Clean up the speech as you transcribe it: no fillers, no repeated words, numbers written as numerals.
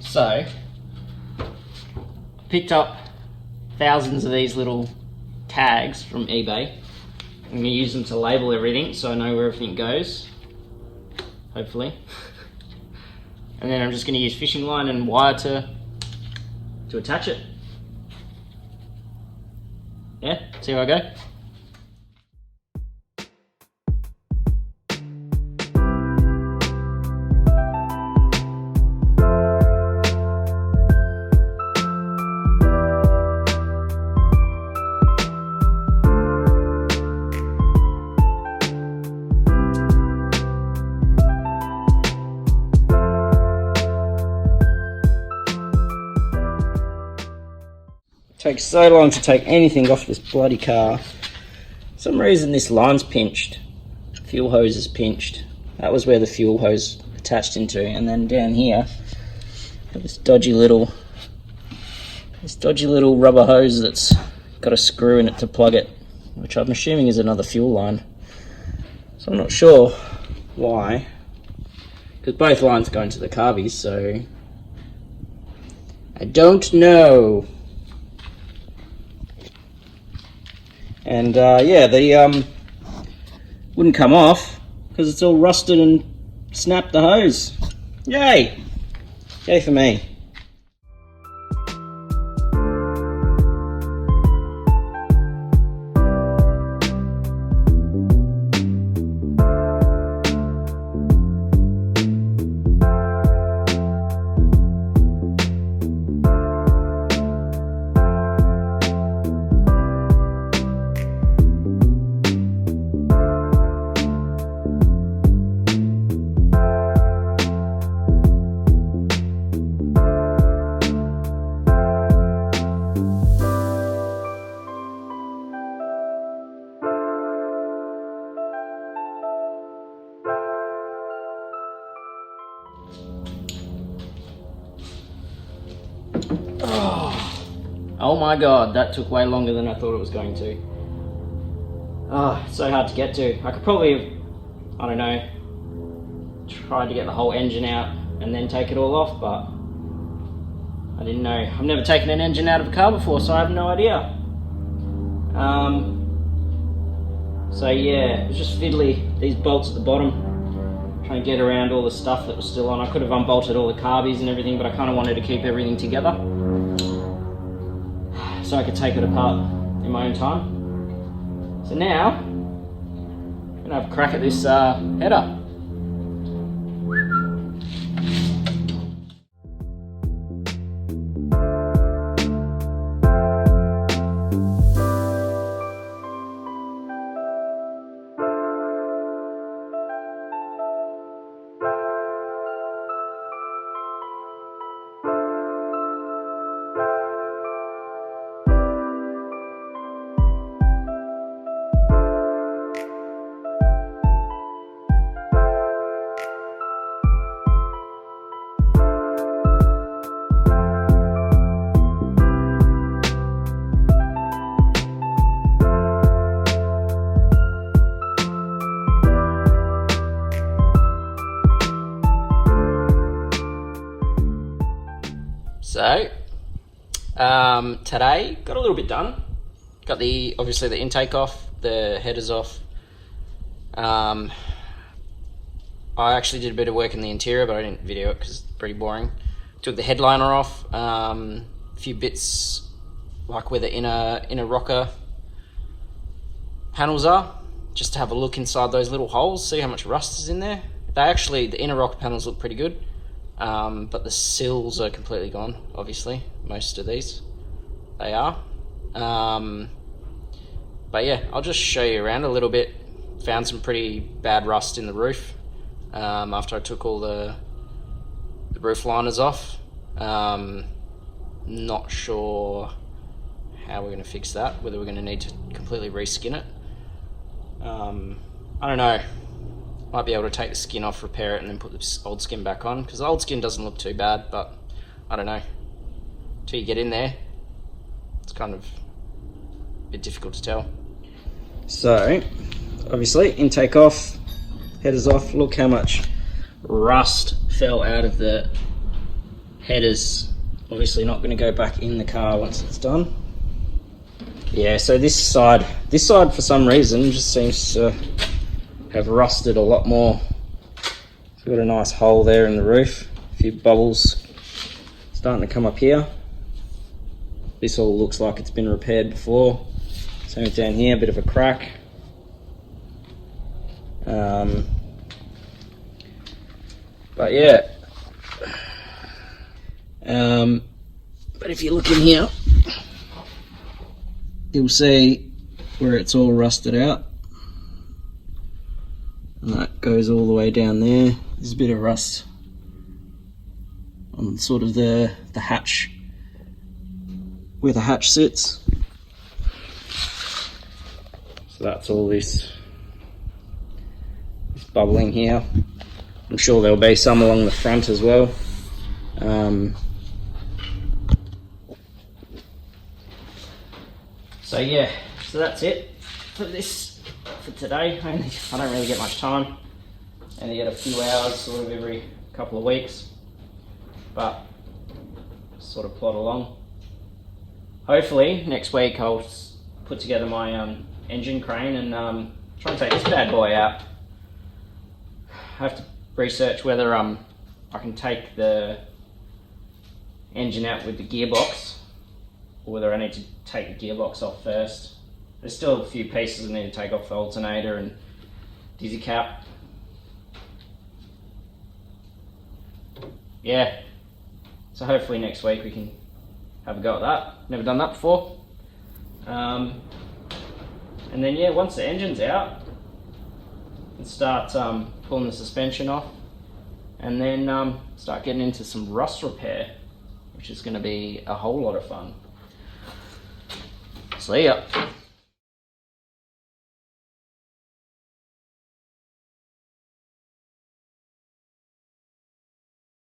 So, picked up thousands of these little tags from eBay. I'm going to use them to label everything so I know where everything goes, hopefully. And then I'm just going to use fishing line and wire to attach it. Yeah, see how I go? Takes so long to take anything off this bloody car. For some reason this line's pinched. Fuel hose is pinched. That was where the fuel hose attached into, and then down here got this dodgy little rubber hose that's got a screw in it to plug it, which I'm assuming is another fuel line. So I'm not sure why, because both lines go into the carbies, so I don't know. And yeah, the wouldn't come off because it's all rusted and snapped the hose. Yay! Yay for me. Oh my god, that took way longer than I thought it was going to. Oh, it's so hard to get to. I could probably have, I don't know, tried to get the whole engine out and then take it all off, but I didn't know. I've never taken an engine out of a car before, so I have no idea. So yeah, it was just fiddly, these bolts at the bottom, trying to get around all the stuff that was still on. I could have unbolted all the carbies and everything, but I kind of wanted to keep everything together so I could take it apart in my own time. So now, I'm gonna have a crack at this header. So, today, got a little bit done. Got obviously the intake off, the headers off. I actually did a bit of work in the interior, but I didn't video it because it's pretty boring. Took the headliner off, a few bits like where the inner rocker panels are, just to have a look inside those little holes, see how much rust is in there. The inner rocker panels look pretty good. But the sills are completely gone, obviously, most of these, they are. But yeah, I'll just show you around a little bit. Found some pretty bad rust in the roof, after I took all the roof liners off. Not sure how we're going to fix that, whether we're going to need to completely reskin it. I don't know. Might be able to take the skin off, repair it, and then put the old skin back on, because the old skin doesn't look too bad, but I don't know. Until you get in there, it's kind of a bit difficult to tell. So, obviously, intake off, headers off. Look how much rust fell out of the header's obviously not going to go back in the car once it's done. Yeah, so this side for some reason just seems to have rusted a lot more. It's got a nice hole there in the roof, a few bubbles starting to come up here. This all looks like it's been repaired before. Same down here, a bit of a crack. But yeah, but if you look in here, you'll see where it's all rusted out, and that goes all the way down there. There's a bit of rust on sort of the hatch, where the hatch sits. So that's all this bubbling here. I'm sure there'll be some along the front as well. So yeah, so that's it for today. I don't really get much time. I only get a few hours sort of every couple of weeks, but sort of plod along. Hopefully next week I'll put together my engine crane and try and take this bad boy out. I have to research whether I can take the engine out with the gearbox, or whether I need to take the gearbox off first. There's still a few pieces I need to take off the alternator and dizzy cap. Yeah, so hopefully next week we can have a go at that. Never done that before. And then yeah, once the engine's out, and start pulling the suspension off, and then start getting into some rust repair, which is going to be a whole lot of fun. See ya.